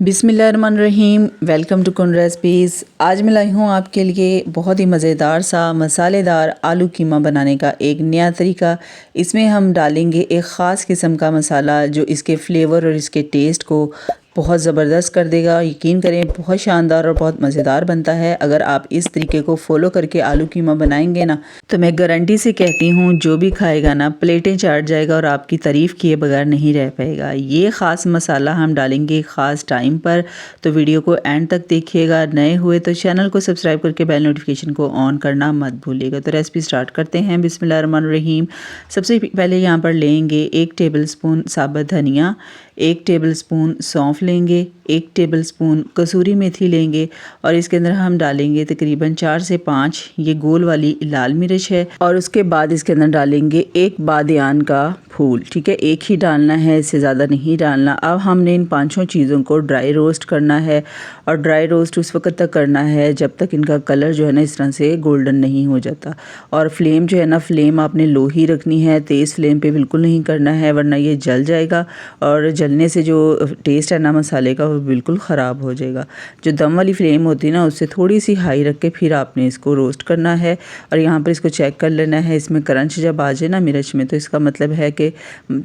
बिस्मिल्लाहिर्रहमानिर्रहीम। Welcome to कुन recipes. आज मैं लाई हूँ आपके लिए बहुत ही मज़ेदार सा मसालेदार आलू कीमा बनाने का एक नया तरीका। इसमें हम डालेंगे एक ख़ास किस्म का मसाला जो इसके फ्लेवर और इसके टेस्ट को बहुत ज़बरदस्त कर देगा। यकीन करें बहुत शानदार और बहुत मज़ेदार बनता है। अगर आप इस तरीके को फॉलो करके आलू कीमा बनाएंगे ना तो मैं गारंटी से कहती हूँ जो भी खाएगा ना प्लेटें चाट जाएगा और आपकी तारीफ़ किए बगैर नहीं रह पाएगा। ये ख़ास मसाला हम डालेंगे ख़ास टाइम पर, तो वीडियो को एंड तक देखिएगा। नए हुए तो चैनल को सब्सक्राइब करके बेल नोटिफिकेशन को ऑन करना मत भूलिएगा। तो रेसिपी स्टार्ट करते हैं। बिस्मिल्लाहिर्रहमानिर्रहीम। सबसे पहले यहाँ पर लेंगे 1 टेबलस्पून साबुत धनिया, 1 टेबलस्पून सौंफ लेंगे, 1 टेबलस्पून कसूरी मेथी लेंगे और इसके अंदर हम डालेंगे तकरीबन 4 से 5 ये गोल वाली लाल मिर्च है और उसके बाद इसके अंदर डालेंगे 1 बादियान का फूल। ठीक है, एक ही डालना है, इससे ज़्यादा नहीं डालना। अब हमने इन 5 चीज़ों को ड्राई रोस्ट करना है और ड्राई रोस्ट उस वक्त तक करना है जब तक इनका कलर जो है ना इस तरह से गोल्डन नहीं हो जाता। और फ्लेम जो है ना फ्लेम आपने लो ही रखनी है, तेज़ फ्लेम पे बिल्कुल नहीं करना है वरना ये जल जाएगा और जलने से जो टेस्ट है ना मसाले का वो बिल्कुल ख़राब हो जाएगा। जो दम वाली फ्लेम होती है ना उससे थोड़ी सी हाई रख के फिर आपने इसको रोस्ट करना है और यहाँ पर इसको चेक कर लेना है। इसमें क्रंच जब आ जाए ना मिर्च में तो इसका मतलब है कि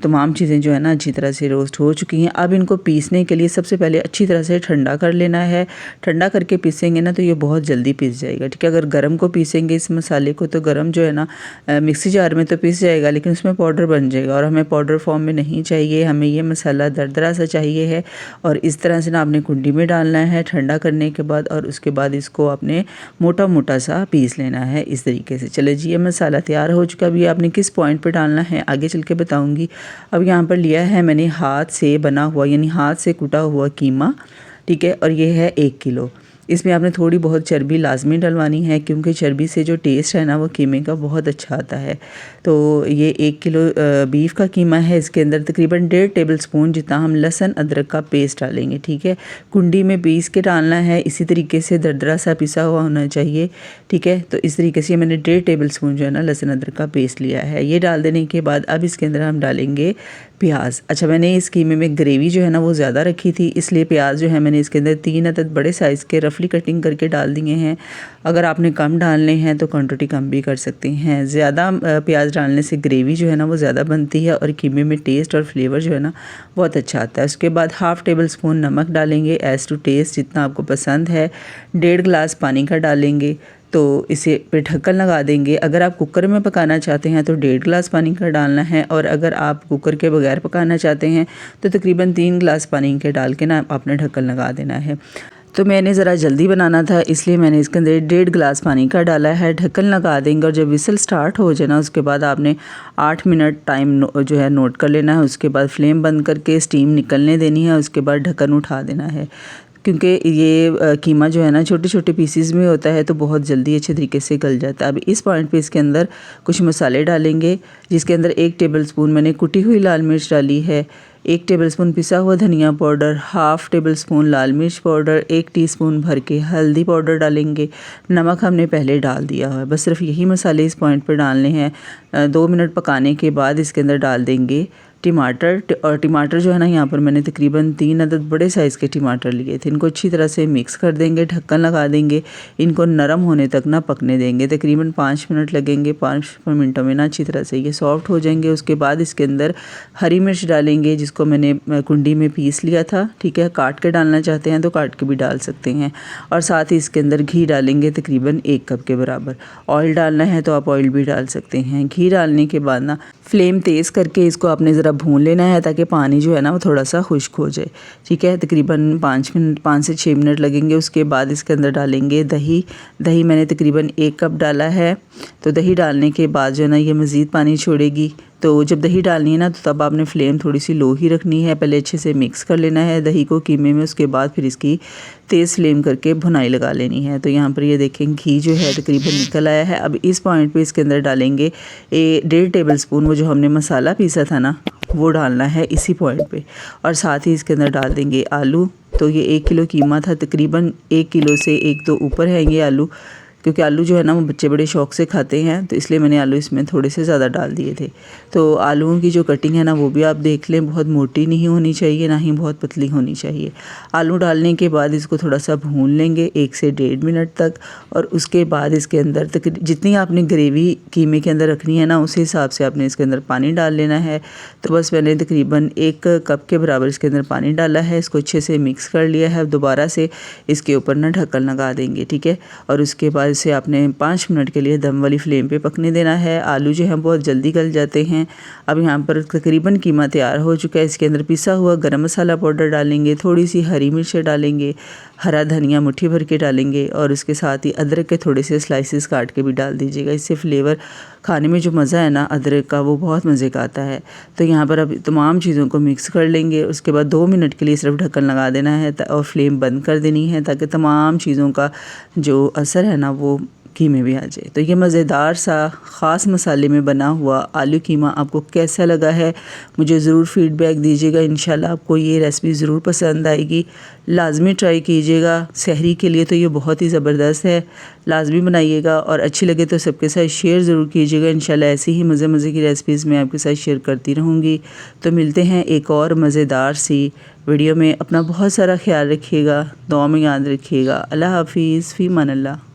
तमाम चीज़ें जो है ना अच्छी तरह से रोस्ट हो चुकी हैं। अब इनको पीसने के लिए सबसे पहले अच्छी तरह से ठंडा कर लेना है। ठंडा करके पीसेंगे ना तो ये बहुत जल्दी पीस जाएगा। ठीक है, अगर गर्म को पीसेंगे इस मसाले को तो गर्म जो है ना मिक्सी जार में तो पीस जाएगा लेकिन उसमें पाउडर बन जाएगा और हमें पाउडर फॉर्म में नहीं चाहिए। हमें ये मसाला दरदरा सा चाहिए है और इस तरह से ना आपने कुंडी में डालना है ठंडा करने के बाद और उसके बाद इसको आपने मोटा मोटा सा पीस लेना है इस तरीके से। चले जी, ये मसाला तैयार हो चुका। अभी आपने किस पॉइंट पे डालना है आगे चल के बताऊंगी। अब यहाँ पर लिया है मैंने हाथ से बना हुआ यानी हाथ से कुटा हुआ कीमा। ठीक है, और ये है 1 किलो। इसमें आपने थोड़ी बहुत चर्बी लाजमी डलवानी है क्योंकि चर्बी से जो टेस्ट है ना वो कीमे का बहुत अच्छा आता है। तो ये 1 किलो बीफ का कीमा है। इसके अंदर तकरीबन 1.5 टेबलस्पून जितना हम लहसुन अदरक का पेस्ट डालेंगे। ठीक है, कुंडी में पीस के डालना है, इसी तरीके से दरदरा सा पिसा हुआ होना चाहिए। ठीक है, तो इस तरीके से मैंने 1.5 टेबलस्पून जो है ना लहसुन अदरक का पेस्ट लिया है। ये डाल देने के बाद अब इसके अंदर हम डालेंगे प्याज। अच्छा, मैंने इस कीमे में ग्रेवी जो है ना वो ज़्यादा रखी थी इसलिए प्याज जो है मैंने इसके अंदर 3 अदद बड़े साइज़ के रफली कटिंग करके डाल दिए हैं। अगर आपने कम डालने हैं तो क्वांटिटी कम भी कर सकते हैं। ज़्यादा प्याज डालने से ग्रेवी जो है ना वो ज़्यादा बनती है और कीमे में टेस्ट और फ्लेवर जो है ना बहुत अच्छा आता है। उसके बाद 1/2 टेबलस्पून नमक डालेंगे एज़ टू टेस्ट जितना आपको पसंद है। 1.5 गिलास पानी का डालेंगे तो इसे पे ढक्कन लगा देंगे। अगर आप कुकर में पकाना चाहते हैं तो 1.5 गिलास पानी का डालना है और अगर आप कुकर के बगैर पकाना चाहते हैं तो तकरीबन 3 गिलास पानी के डाल के ना आपने ढक्कन लगा देना है। तो मैंने ज़रा जल्दी बनाना था इसलिए मैंने इसके अंदर 1.5 गिलास पानी का डाला है। ढक्कन लगा देंगे और जब विसल स्टार्ट हो जाए ना उसके बाद आपने 8 मिनट टाइम जो है नोट कर लेना है। उसके बाद फ्लेम बंद करके स्टीम निकलने देनी है। उसके बाद ढक्कन उठा देना है क्योंकि ये कीमा जो है ना छोटे छोटे पीसीज में होता है तो बहुत जल्दी अच्छे तरीके से गल जाता है। अब इस पॉइंट पे इसके अंदर कुछ मसाले डालेंगे जिसके अंदर 1 टेबलस्पून मैंने कुटी हुई लाल मिर्च डाली है, 1 टेबलस्पून पिसा हुआ धनिया पाउडर, 1/2 टेबलस्पून लाल मिर्च पाउडर, 1 टीस्पून भर के हल्दी पाउडर डालेंगे। नमक हमने पहले डाल दिया है, बस सिर्फ यही मसाले इस पॉइंट पर डालने हैं। 2 मिनट पकाने के बाद इसके अंदर डाल देंगे टमाटर। और टमाटर जो है ना यहाँ पर मैंने तकरीबन 3 अदद बड़े साइज़ के टमाटर लिए थे। इनको अच्छी तरह से मिक्स कर देंगे, ढक्कन लगा देंगे, इनको नरम होने तक ना पकने देंगे। तकरीबन 5 मिनट लगेंगे। 5 मिनटों में ना अच्छी तरह से ये सॉफ्ट हो जाएंगे। उसके बाद इसके अंदर हरी मिर्च डालेंगे जिसको मैंने कुंडी में पीस लिया था। ठीक है, काट के डालना चाहते हैं तो काट के भी डाल सकते हैं। और साथ ही इसके अंदर घी डालेंगे तकरीबन 1 कप के बराबर। ऑयल डालना है तो आप ऑयल भी डाल सकते हैं। घी डालने के बाद ना फ्लेम तेज़ करके इसको आपने ज़रा भून लेना है ताकि पानी जो है ना वो थोड़ा सा खुश्क हो जाए। ठीक है, तकरीबन 5 से 6 मिनट लगेंगे। उसके बाद इसके अंदर डालेंगे दही। दही मैंने तकरीबन 1 कप डाला है। तो दही डालने के बाद जो है ना ये मज़ीद पानी छोड़ेगी। तो जब दही डालनी है ना तो तब आपने फ्लेम थोड़ी सी लो ही रखनी है। पहले अच्छे से मिक्स कर लेना है दही को कीमे में। उसके बाद फिर इसकी तेज़ फ्लेम करके भुनाई लगा लेनी है। तो यहाँ पर ये देखें घी जो है तकरीबन निकल आया है। अब इस पॉइंट पे इसके अंदर डालेंगे 1.5 टेबलस्पून वो जो हमने मसाला पीसा था ना वो डालना है इसी पॉइंट पे। और साथ ही इसके अंदर डाल देंगे आलू। तो ये 1 किलो कीमा था, तकरीबन 1 किलो से 1 तो ऊपर है ये आलू। क्योंकि आलू जो है ना वो बच्चे बड़े शौक़ से खाते हैं, तो इसलिए मैंने आलू इसमें थोड़े से ज़्यादा डाल दिए थे। तो आलूओं की जो कटिंग है ना वो भी आप देख लें, बहुत मोटी नहीं होनी चाहिए, ना ही बहुत पतली होनी चाहिए। आलू डालने के बाद इसको थोड़ा सा भून लेंगे 1 से 1.5 मिनट तक, और उसके बाद इसके अंदर तक जितनी आपने ग्रेवी कीमे के अंदर रखनी है ना उस हिसाब से आपने इसके अंदर पानी डाल लेना है। तो बस मैंने तकरीबन 1 कप के बराबर इसके अंदर पानी डाला है, इसको अच्छे से मिक्स कर लिया है। दोबारा से इसके ऊपर ना ढक्कन लगा देंगे, ठीक है। और उसके बाद इसे आपने 5 मिनट के लिए दम वाली फ्लेम पे पकने देना है। आलू जो हैं बहुत जल्दी गल जाते हैं। अब यहाँ पर तकरीबन कीमा तैयार हो चुका है। इसके अंदर पिसा हुआ गरम मसाला पाउडर डालेंगे, थोड़ी सी हरी मिर्चें डालेंगे, हरा धनिया मुट्ठी भर के डालेंगे, और उसके साथ ही अदरक के थोड़े से स्लाइसेस काट के भी डाल दीजिएगा। इससे फ्लेवर खाने में जो मज़ा है ना अदरक का वो बहुत मज़े का आता है। तो यहाँ पर अब तमाम चीज़ों को मिक्स कर लेंगे। उसके बाद 2 मिनट के लिए सिर्फ ढक्कन लगा देना है और फ्लेम बंद कर देनी है, ताकि तमाम चीज़ों का जो असर है ना वो कीमे भी आ जाए। तो ये मज़ेदार सा ख़ास मसाले में बना हुआ आलू कीमा आपको कैसा लगा है मुझे ज़रूर फ़ीडबैक दीजिएगा। इंशाल्लाह आपको ये रेसिपी ज़रूर पसंद आएगी, लाज़मी ट्राई कीजिएगा। सहरी के लिए तो ये बहुत ही ज़बरदस्त है, लाज़मी बनाइएगा, और अच्छी लगे तो सबके साथ शेयर ज़रूर कीजिएगा। इंशाल्लाह ऐसी ही मज़े की रेसिपीज़ मैं आपके साथ शेयर करती रहूँगी। तो मिलते हैं एक और मज़ेदार सी वीडियो में। अपना बहुत सारा ख्याल रखिएगा, दुआ में याद रखिएगा। अल्लाह हाफ़िज़, फ़ी अमान अल्लाह।